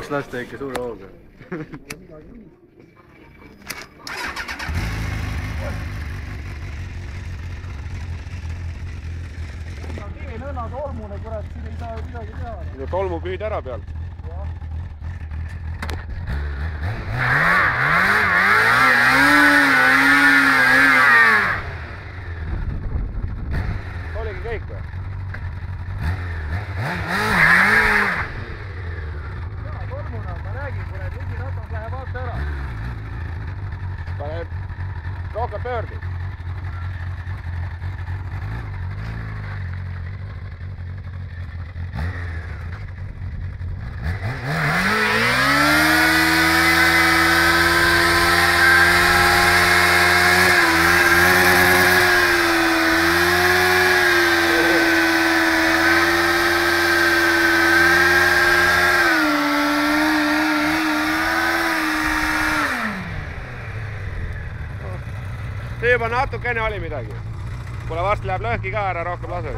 puruks lasta ikka suure hooga. Nõna tolmune, kurat, siin ei saa midagi teha. No tolmu püüd ära pealt. Oligi kõik või? Jaa, tolmuna, ma räägin, kurat, esiratas läheb alt ära. Pane rohkem pöördi. See juba natukene oli midagi. Kuule, varsti läheb lõhki ka ära, rohkem lase.